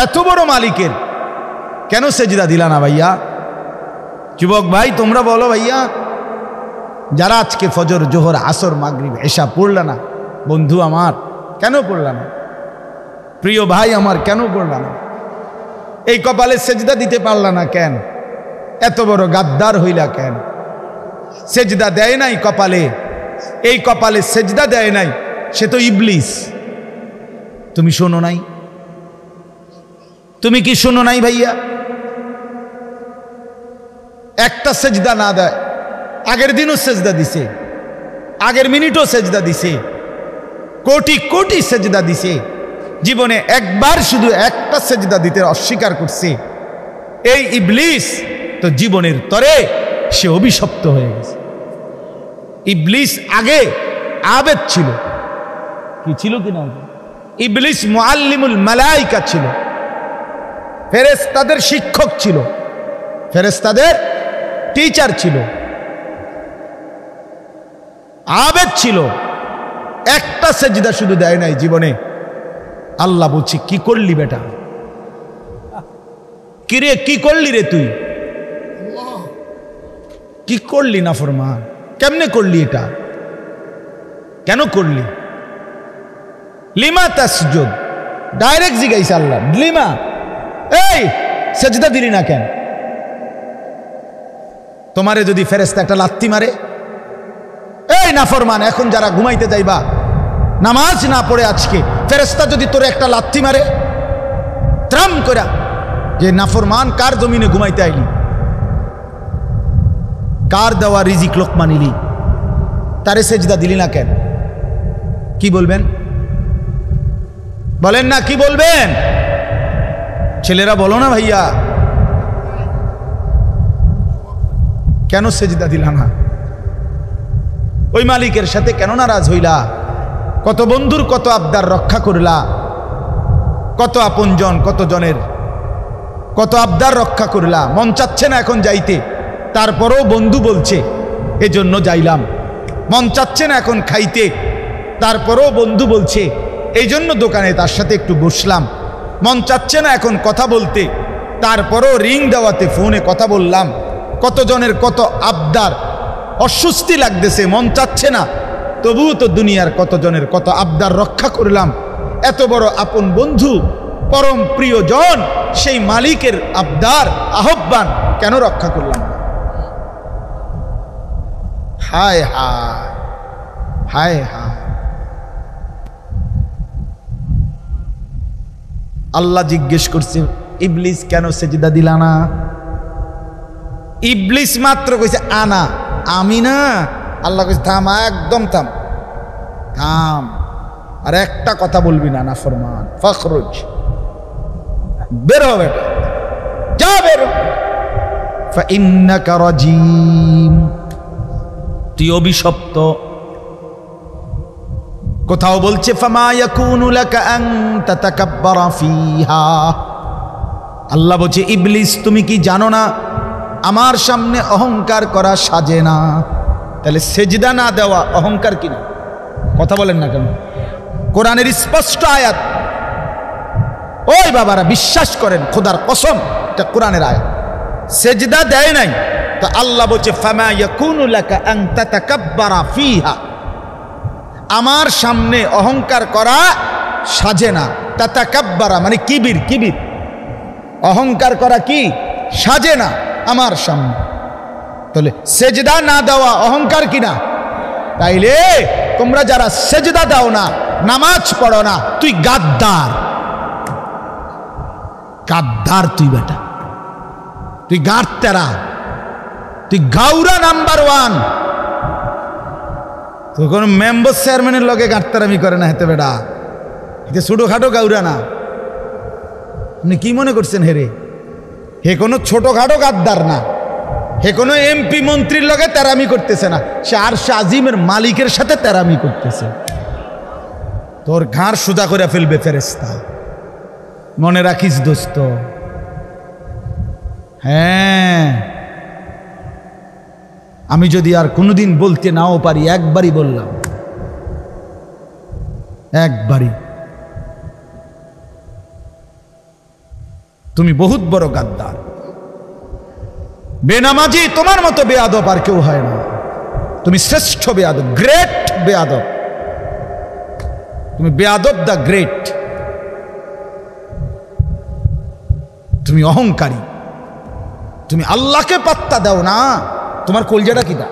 এত বড় মালিকের কেন সেজদা দিলা না ভাইয়া? যুবক ভাই তোমরা বলো ভাইয়া, যারা আজকে ফজর জোহর আসর মাগরিব এশা পড়লা না, বন্ধু আমার কেন পড়লা না? প্রিয় ভাই আমার কেন পড়লা না? এই কপালে সেজদা দিতে পারলা না কেন? এত বড় গাদ্দার হইলা কেন? সেজদা দেয় নাই কপালে, এই কপালে সেজদা দেয় নাই, সে তো ইবলিস। তুমি শোনো নাই? তুমি কি শোনো নাই ভাইয়া? একটা সেজদা না দেয়, আগের দিনও সেজদা দিছে, আগের মিনিটও সেজদা দিছে, কোটি কোটি সেজদা দিছে, জীবনে একবার শুধু একটা সেজদা দিতে অস্বীকার করছে। এই ইবলিস তো জীবনের তরে সে অভিশপ্ত হয়ে গেছে। ইবলিস আগে আবেদ ছিল, কি ছিল কিনা? ইবলিস মুআল্লিমুল মালাইকা ছিল, ফেরেশতাদের শিক্ষক ছিল, ফেরেশতাদের টিচার ছিল, আবেদ ছিল। একটা সেজদা শুধু দেয় নাই জীবনে। আল্লাহ বলছি, কি করলি বেটা? কিরে কি করলি রে তুই? কি করলি নাফরমান? কেমনে করলি এটা? কেন করলি? লিমা তাসজুদ, ডাইরেক্ট জিগাইছে আল্লাহ, লিমা, এই সেজদা দিলি না কেন? তোমারে যদি ফেরেশতা একটা লাত্তি মারে, এই নাফরমান, এখন যারা ঘুমাইতে যাইবা নামাজ না পড়ে আজকে, ফেরেশতা যদি তোরে একটা লাত্তি মারে ত্রাম করা, যে নাফরমান কার জমিনে ঘুমাইতে আইলি, কার দেওয়া রিজিক লোকমা নিলি, তারে সেজদা দিলি না কেন? কি বলবেন? বলেন না, কি বলবেন? ছেলেরা বলো না ভাইয়া, কেন সেজদা দিলা না? ওই মালিকের সাথে কেন নারাজ হইলা? কত বন্ধুর কত আবদার রক্ষা করলা, কত আপনজন কত জনের কত আবদার রক্ষা করলা। মন চাচ্ছে না এখন যাইতে, তারপরেও বন্ধু বলছে এজন্য যাইলাম। মন চাচ্ছে না এখন খাইতে, তারপরেও বন্ধু বলছে এই জন্য দোকানে তার সাথে একটু বসলাম। মন চাচ্ছে না এখন কথা বলতে, তারপরেও রিং দেওয়াতে ফোনে কথা বললাম। কত জনের কত আবদার, অস্বস্তি লাগতেছে, মন চাচ্ছে না, তবুও তো দুনিয়ার কত জনের কত আবদার রক্ষা করলাম। এত বড় আপন বন্ধু, পরম প্রিয়জন, সেই মালিকের আবদার আহ্বান কেন রক্ষা করলাম? হায় হায় হায় হায়। আল্লাহ জিজ্ঞেস করছে, ইবলিস কেন সেজদা দিলা না? ইবলিস মাত্র কইছে আনা, আমি না। আল্লাহ কইছে থাম, একদম থাম, থাম, আর একটা কথা বলবি না নাফরমান। ফখরুজ, বের হ বেটা, যা বের হ। ফাইন্নাকা রাজিম, তুই অভিশপ্ত। কোথাও বলছে ফামা ইয়াকুনু লাকা আন তাতাকাব্বারা ফিহা। আল্লাহ বলছে ইবলিস তুমি কি জানো না আমার সামনে অহংকার করা সাজে না? তাহলে সেজদা না দেওয়া অহংকার কিনা? কথা বলেন না কেন? কোরআনের স্পষ্ট আয়াত, ওই বাবারা বিশ্বাস করেন, খোদার কসম এটা কোরআনের আয়াত। সেজদা দেয় নাই তো আল্লাহ বলছে ফামা ইয়াকুনু লাকা আন তাতাকাব্বারা ফিহা, আমার সামনে অহংকার করা সাজে না। তাতাকাব্বারা মানে কিবির, কিবির, অহংকার করা কি সাজে না আমার সামনে। তাহলে সেজদা না দেওয়া অহংকার কিনা? তাইলে তোমরা যারা সেজদা দাও না, নামাজ পড়ো না, তুই গাদ্দার, গাদ্দার তুই বেটা, তুই গাঁটতেরা, তুই গাউরা নাম্বার ওয়ান। তো কোনো মেম্বার চেয়ারম্যানের লগে গাঁটতারামি করে না হেতে বেটা, এতে ছোটোখাটো গাউরা না। আপনি কি মনে করছেন হেরে? হে কোনো ছোটখাটো গাদ্দার না, হে কোনো এমপি মন্ত্রীর লগে তেরামি করতেছে না, সে আরশে আজিমের মালিকের সাথে তেরামি করতেছে। তোর ঘাড় সোজা করে ফেলবে ফেরেশতা, মনে রাখিস দোস্ত। হ্যাঁ, আমি যদি আর কোনোদিন বলতে নাও পারি, একবারই বললাম, একবারই। তুমি বহুত বড় গাদ্দার। বেনামাজি তোমার মতো বেয়াদব আর কেউ হয় না। তুমি শ্রেষ্ঠ বেয়াদব, গ্রেট বেয়াদব। তুমি বেয়াদব দা গ্রেট। তুমি অহংকারী, তুমি আল্লাহকে পাত্তা দাও না। তোমার কলজাটা কি দা?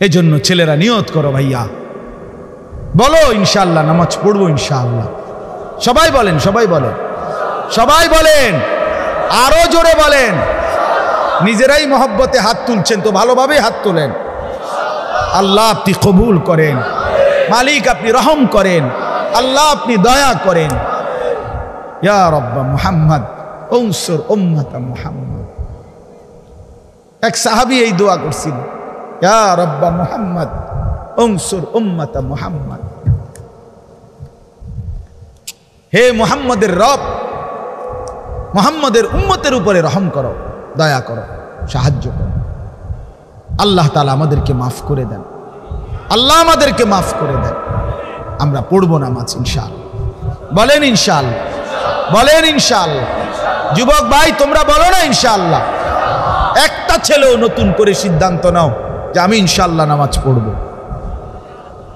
এই জন্য ছেলেরা নিয়ত করো ভাইয়া, বলো ইনশাআল্লাহ নামাজ পড়বো ইনশাআল্লাহ। সবাই বলেন, সবাই বলেন, সবাই বলেন, আরো জোরে বলেন। নিজেরাই মহব্বতে হাত তুলছেন তো ভালোভাবে হাত তোলেন। আল্লাহ আপনি কবুল করেন, মালিক আপনি রহম করেন, আল্লাহ আপনি দয়া করেন। ইয়া রাব্বা মুহাম্মদ উনসুর উম্মাতা মুহাম্মদ। এক সাহাবী এই দোয়া করছিল, ইয়া রাব্বা মুহাম্মদ উনসুর উম্মাতা মুহাম্মদ। হে মুহাম্মদের রব, মুহাম্মদের উম্মতের উপরে রহম করো, দয়া করো, সাহায্য করো। আল্লাহ তাআলা আমাদেরকে মাফ করে দেন, আল্লাহ আমাদেরকে মাফ করে দেন। আমরা পড়বো নামাজ ইনশাআল্লাহ। বলেন ইনশাআল্লাহ, বলেন ইনশাআল্লাহ। যুবক ভাই তোমরা বলো না ইনশাআল্লাহ। একটা ছেলেও নতুন করে সিদ্ধান্ত নাও যে আমি ইনশাআল্লাহ নামাজ পড়বো।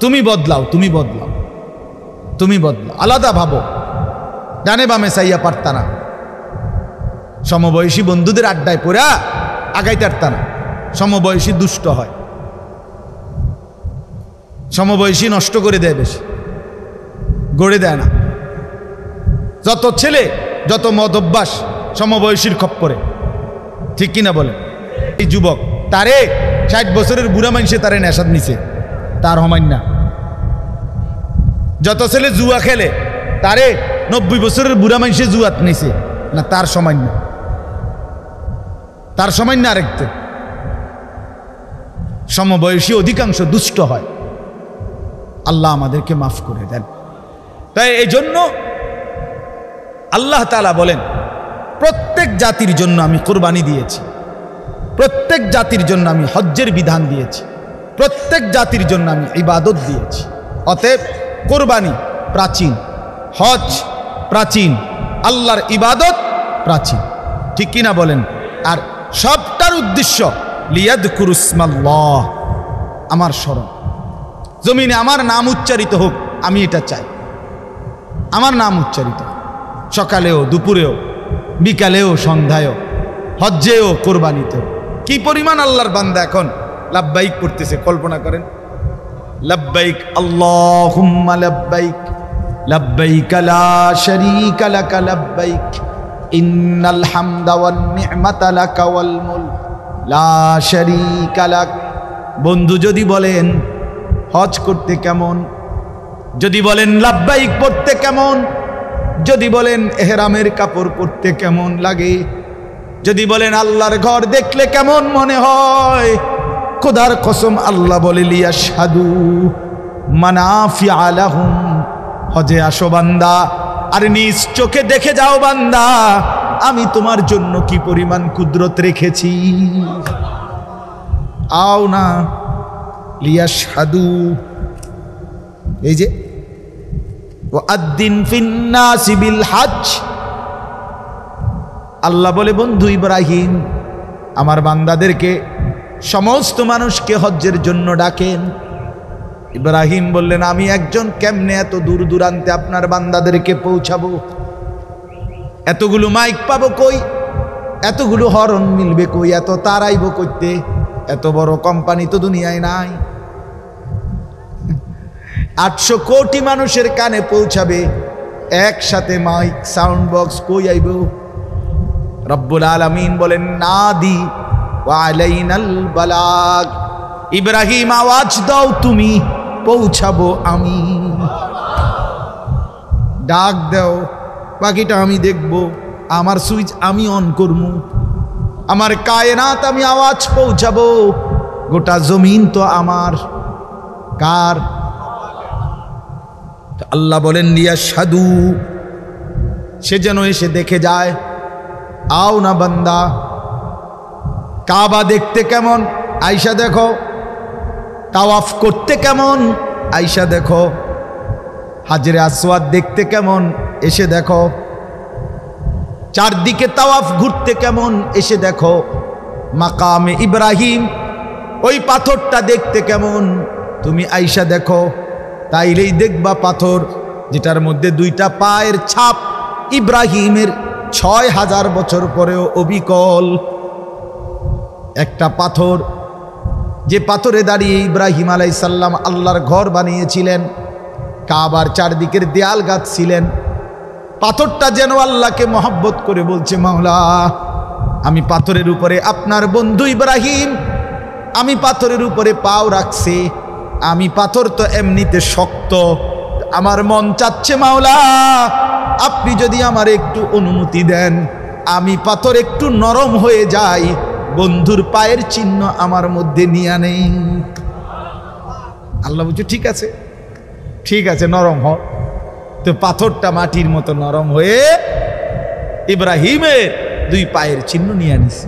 তুমি বদলাও, তুমি বদলাও, তুমি বদলাও। আলাদা ভাবো, ডানে বামে চাইয়া পারতা না। সমবয়সী বন্ধুদের আড্ডায় পড়া আগাইতে পারতা না। সমবয়সী দুষ্ট হয়, সমবয়সী নষ্ট করে দেয়, বেশি গড়ে দেয় না। যত ছেলে যত মদ অভ্যাস সমবয়সীর খপ্পরে, ঠিক কিনা বলে? এই যুবক তারে 60 বছরের বুড়া মানুষে তারে নেশাদ নিছে, তার হমান্য না। যত ছেলে জুয়া খেলে তারে 90 বছরের বুড়া মানুষে জুয়াত নিছে না, তার সামান্য, তার সামান্য আরেকতে। সমবয়সী অধিকাংশ দুষ্ট হয়। আল্লাহ আমাদেরকে মাফ করে দেন। তাই এই জন্য আল্লাহ তাআলা বলেন, প্রত্যেক জাতির জন্য আমি কুরবানি দিয়েছি, প্রত্যেক জাতির জন্য আমি হজ্জের বিধান দিয়েছি, প্রত্যেক জাতির জন্য আমি ইবাদত দিয়েছি। অতএব কুরবানি প্রাচীন, হজ প্রাচীন, আল্লাহর ইবাদত প্রাচীন, ঠিক কিনা বলেন? আর সবটার উদ্দেশ্য লিয়াযকুরু ইসমাল্লাহ, আমার স্মরণ, জমিনে আমার নাম উচ্চারিত হোক, আমি এটা চাই। আমার নাম উচ্চারিত সকালেও, দুপুরেও, বিকালেও, সন্ধ্যায়ও, হজ্জেও, কোরবানিতেও। কি পরিমাণ আল্লাহর বান্দা এখন লাব্বাইক করতেছে, কল্পনা করেন। লাব্বাইক আল্লাহুম্মা লাব্বাইক, লাব্বাইক লা শারীকা লাক লাব্বাইক, ইন্নাল হামদা ওয়ান নি'মাতা লাকা ওয়াল মুলক লা শারীকা লাক। বন্ধু যদি বলেন হজ করতে কেমন, যদি বলেন লাব্বাইক পড়তে কেমন, যদি বলেন এহরামের কাপড় পরতে কেমন লাগে, যদি বলেন আল্লাহর ঘর দেখলে কেমন মনে হয়, খোদার কসম আল্লাহ বলে লিয়াশহাদু মানাফিআ লাহুম, হজে আসো বান্দা আর নিজ চোখে দেখে যাও বান্দা আমি তোমার জন্য কি পরিমাণ কুদরত রেখেছি। আও না লিয়াশহাদু, এই যে ওয়াদ্দিন ফিন্নাসি বিল হজ। আল্লাহ বলে বন্ধু ইব্রাহিম আমার বান্দাদেরকে, সমস্ত মানুষকে হজ্জের জন্য ডাকেন। ইব্রাহিম বললেন আমি একজন কেমনে এত দূর দূরান্তে আপনার বান্দাদেরকে পৌঁছাবো? এতগুলো মাইক পাবো কই, এতগুলো হরন মিলবে কই, এত তারাইব করতে? এত বড় কোম্পানি তো দুনিয়ায় নাই। 800 কোটি মানুষের কানে পৌঁছাবে, একসাথে মাইক সাউন্ড বক্স কই আইব? রব্বুল আলামিন বলেন নাদি ওয়া আলাইনাল বালাগ। ইব্রাহিম আওয়াজ দাও তুমি, পৌঁছাবো আমি। ডাক দাও, বাকিটা আমি দেখব। আমার সুইচ আমি অন করব, আমার কায়নাত আমি আওয়াজ পৌঁছাবো। গোটা জমিন তো আমার, কার? আল্লাহ বলেন লিয়াশহাদু, সে যেন এসে দেখে যায়। আও না বান্দা, কাবা দেখতে কেমন? আয়শা দেখো। তাওয়াফ করতে কেমন? আয়শা দেখো। হাজরে আসওয়াদ দেখতে কেমন, এসে দেখো। চারদিকে তাওয়াফ ঘুরতে কেমন, এসে দেখো। মাকামে ইব্রাহিম, ওই পাথরটা দেখতে কেমন, তুমি আইসা দেখো। তাইলেই দেখবা পাথর যেটার মধ্যে দুইটা পায়ের ছাপ ইব্রাহিমের ৬,০০০ বছর পরেও অবিকল। একটা পাথর, যে পাথরে দাঁড়িয়ে ইব্রাহিম আলাইহিস সালাম আল্লাহর ঘর বানিয়েছিলেন, কাবার চারদিকের দেয়াল গাঁথছিলেন। পাথরটা যেন আল্লাহকে মহব্বত করে বলছে, মাওলা আমি পাথরের উপরে আপনার বন্ধু ইব্রাহিম, আমি পাথরের উপরে পাও রাখছি, আমি পাথর তো এমনিতে শক্ত, আমার মন চাচ্ছে মাওলা আপনি যদি আমার একটু অনুমতি দেন, আমি পাথর একটু নরম হয়ে যাই, বন্ধুর পায়ের চিহ্ন আমার মধ্যে নিয়ে নেই। আল্লাহ বলছে ঠিক আছে, ঠিক আছে, নরম হ। তো পাথরটা মাটির মতো নরম হয়ে ইব্রাহিমের 2 পায়ের চিহ্ন নিয়ে নিছে।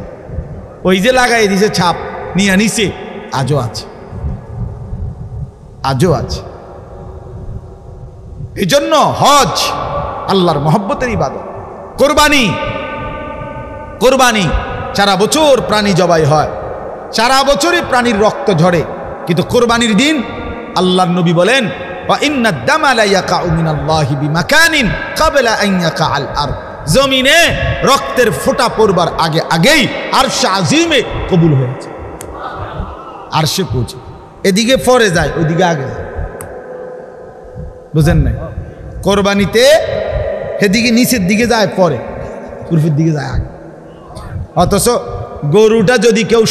ওই যে লাগাই দিছে ছাপ, নিয়ে নিছে, আজও আছে, আজও আছে। এই জন্য হজ আল্লাহর মহব্বতের ইবাদত। কোরবানি, কোরবানি সারা বছর প্রাণী জবাই হয়, সারা বছরে প্রাণীর রক্ত ঝরে, কিন্তু কোরবানির দিন আল্লাহর নবী বলেন, জমিনে রক্তের ফোঁটা পড়বার আগে আগেই আরশে আজিমে কবুল হয়েছে, আরশে পৌঁছে। এদিকে পরে যায়, ওইদিকে আগে যায়, বুঝেন নাই? কোরবানিতে এদিকে নিচের দিকে যায় পরে, কুরফির দিকে যায় আগে। অথচ গরুটা যদি কেউ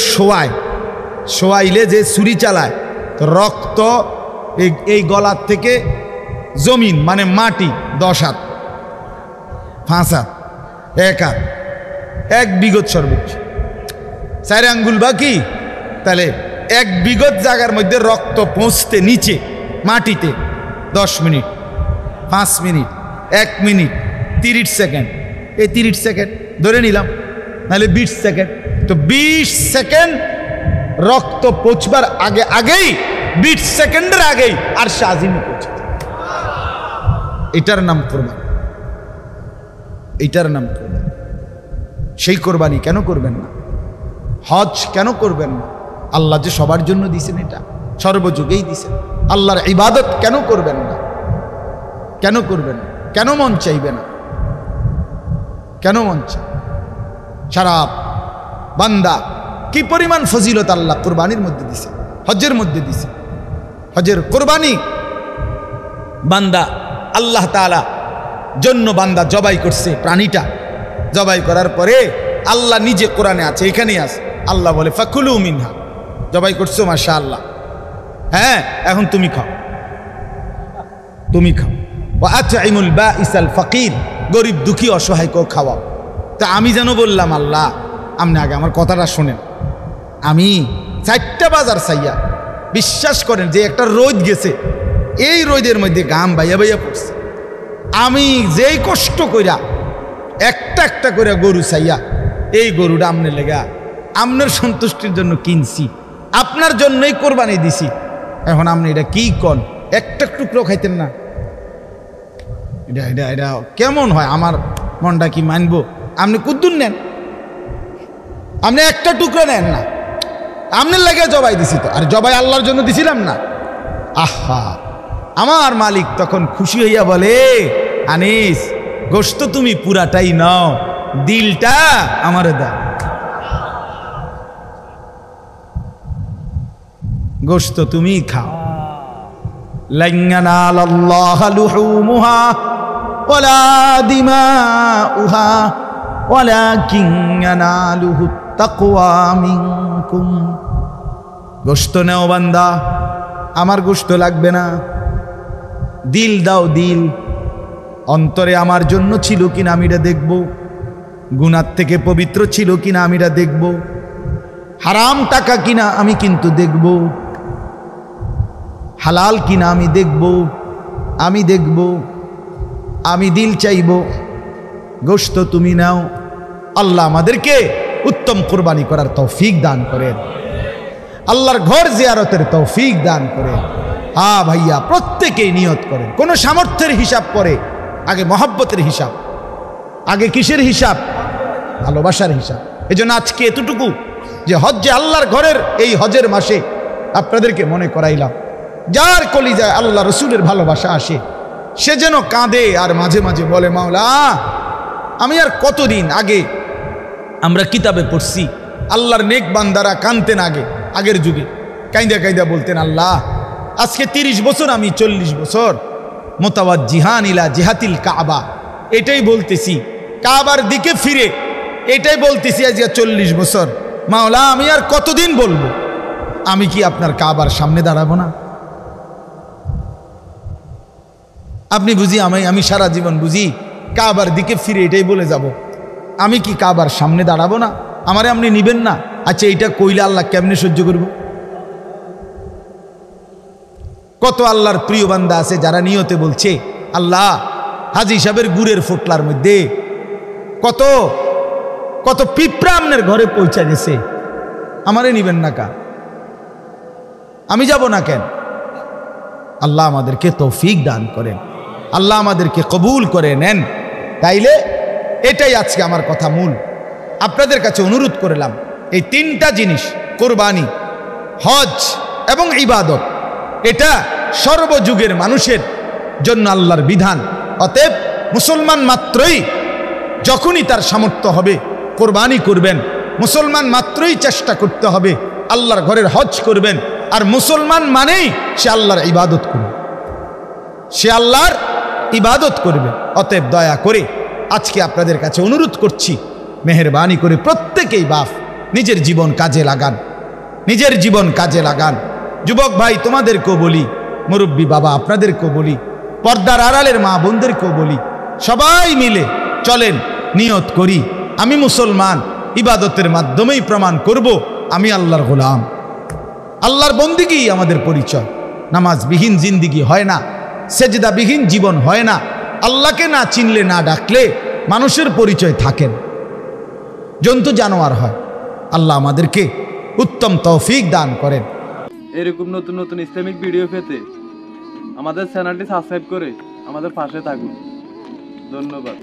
শোয়াইলে যে ছুরি চালায়, তো রক্ত এই গলার থেকে জমিন মানে মাটি 10 হাত, 5 হাত, 1 হাত, 1 বিঘত সর্বোচ্চ 4 আঙ্গুল বাকি, তাহলে 1 বিঘত জায়গার মধ্যে রক্ত পৌঁছতে নিচে মাটিতে 10 মিনিট, 5 মিনিট, 1 মিনিট, 30 সেকেন্ড। এই 30 সেকেন্ড ধরে নিলাম, নাহলে 20 সেকেন্ড। তো 20 সেকেন্ড রক্ত পৌঁছবার আগে আগেই, 20 সেকেন্ডের আগেই আরশে আজিমে পৌঁছে। এটার নাম কোরবানি, এটার নাম কোরবানি। সেই কোরবানি কেন করবেন না? হজ কেন করবেন না? আল্লাহ যে সবার জন্য দিয়েছেন, এটা সর্বযুগেই দিয়েছেন। আল্লাহর ইবাদত কেন করবেন না? কেন করবেন না? কেন মন চাইবে না? কেন মন চাই? সারা বান্দা কি পরিমাণ ফজিলত আল্লাহ কোরবানির মধ্যে দিছে, হজের মধ্যে দিছে। হজের কোরবানি বান্দা আল্লাহ তাআলা জন্য বান্দা জবাই করছে, প্রাণীটা জবাই করার পরে আল্লাহ নিজে কোরআনে আছে, এখানেই আছে, আল্লাহ বলে ফাকুলু মিনহা, জবাই করছো মাশাআল্লাহ, হ্যাঁ এখন তুমি খাও, তুমি খাও। ওয়া আতইমুল বাঈসাল ফাকির, গরিব দুঃখী অসহায়কেও খাওয়াও। তা আমি যেন বললাম, আল্লাহ আপনি আগে আমার কথাটা শোনেন, আমি 4টা বাজার চাইয়া, বিশ্বাস করেন যে একটা রোদ গেছে, এই রোদের মধ্যে ঘাম বাইয়া বাইয়া পড়ছে, আমি যেই কষ্ট কইরা একটা একটা করে গরু চাইয়া, এই গরুটা আমনের লেগা, আপনার সন্তুষ্টির জন্য কিনছি, আপনার জন্যই কোরবানি দিছি, এখন আপনি এটা কি কন, একটা টুকরো খাইতেন না? এটা এটা এটা কেমন হয়? আমার মনটা কি মানবো? আপনি কুদ্দুর নেন, আপনি একটা টুকরো নেন না, আপনার লেগে জবাই দিছি তো, আর জবাই আল্লাহর জন্য দিছিলাম না। আহা, আমার মালিক তখন খুশি হইয়া বলে, আনিস গোশত তুমি পুরাটাই নাও, দিলটা আমারে দাও, গোশত তুমি খাও। লান ইয়ানালাল্লাহা লুহুমুহা ওয়ালা দিমাউহা ওয়ালাকিন ইয়ানালুহুত তাকওয়া মিনকুম। গোশত নাও বান্দা, আমার গোশত লাগবে না, দিল দাও, দিল। অন্তরে আমার জন্য ছিল কিনা আমি এটা দেখব, গুনার থেকে পবিত্র ছিল কিনা আমি এটা দেখব, হারাম টাকা কিনা আমি কিন্তু দেখব, হালাল কিনা আমি দেখব, আমি দেখব, আমি দিল চাইব। গোশত তুমি নাও। আল্লাহ আমাদেরকে উত্তম কুরবানি করার তৌফিক দান করেন, আল্লাহর ঘর জিয়ারতের তৌফিক দান করেন। হ্যাঁ ভাইয়া, প্রত্যেকেই নিয়ত করেন। কোনো সামর্থ্যের হিসাব করে, আগে মহব্বতের হিসাব, আগে কিসের হিসাব? ভালোবাসার হিসাব। এজন্য আজকে এতটুকু যে হজ্জে আল্লাহর ঘরের এই হজের মাসে আপনাদেরকে মনে করাইলাম, যার কলিজায় আল্লাহ রসুলের ভালোবাসা আসে সে যেন কাঁদে আর মাঝে মাঝে বলে, মাওলা আমি আর কতদিন। আগে আমরা কিতাবে পড়ছি আল্লাহর নেক বান্দারা কাঁদতেন, আগের যুগে কাইদা কাইদা বলতেন, আল্লাহ আজকে 30 বছর, আমি 40 বছর মোতাওয়াজ্জিহান ইলা জিহাতিল কাবা, এটাই বলতেছি, কাবার দিকে ফিরে এটাই বলতেছি আজকে 40 বছর। মাওলা আমি আর কতদিন বলবো? আমি কি আপনার কাবার সামনে দাঁড়াবো না? আপনি বুঝি আমি সারা জীবন বুঝি কাবার দিকে ফিরে এটাই বলে যাব, আমি কি কাবার সামনে দাঁড়াবো না? আমারে আপনি নিবেন না? আচ্ছা এইটা কইলে আল্লাহ কেমনে সহ্য করব? কত আল্লাহর প্রিয় বান্দা আছে যারা নিয়তে বলছে, আল্লাহ হাজী সাহেবের গুড়ের ফোটলার মধ্যে কত কত পিঁপড়া আপনার ঘরে পৌঁছে গেছে, আমারে নিবেন না কা? আমি যাব না কেন? আল্লাহ আমাদেরকে তৌফিক দান করেন, আল্লাহ আমাদেরকে কবুল করে নেন। তাইলে এটাই আজকে আমার কথা মূল। আপনাদের কাছে অনুরোধ করলাম, এই 3টা জিনিস, কোরবানি, হজ এবং ইবাদত, এটা সর্বযুগের মানুষের জন্য আল্লাহর বিধান। অতএব মুসলমান মাত্রই যখনই তার সামর্থ্য হবে কোরবানি করবেন, মুসলমান মাত্রই চেষ্টা করতে হবে আল্লাহর ঘরের হজ করবেন। আর মুসলমান মানেই সে আল্লাহর ইবাদত করবে, সে আল্লাহর ইবাদত করবে। অতএব দয়া করে আজকে আপনাদের কাছে অনুরোধ করছি, মেহেরবানি করে প্রত্যেকেই বাপ নিজের জীবন কাজে লাগান, নিজের জীবন কাজে লাগান। যুবক ভাই তোমাদেরকেও বলি, মুরব্বী বাবা আপনাদেরকেও বলি, পর্দার আড়ালের মা বোনদেরকেও বলি, সবাই মিলে চলেন নিয়ত করি, আমি মুসলমান, ইবাদতের মাধ্যমেই প্রমাণ করব আমি আল্লাহর গোলাম। আল্লাহর বন্দিগি আমাদের পরিচয়। নামাজবিহীন জিন্দিগি হয় না, সেজদাবিহীন জীবন হয় না। আল্লাহকে না চিনলে, না ডাকলে মানুষের পরিচয় থাকেন, জন্তু জানোয়ার হয়। আল্লাহ আমাদেরকে উত্তম তৌফিক দান করেন। এরকম নতুন নতুন ইসলামিক ভিডিও পেতে আমাদের চ্যানেলটি সাবস্ক্রাইব করে আমাদের পাশে থাকুন। ধন্যবাদ।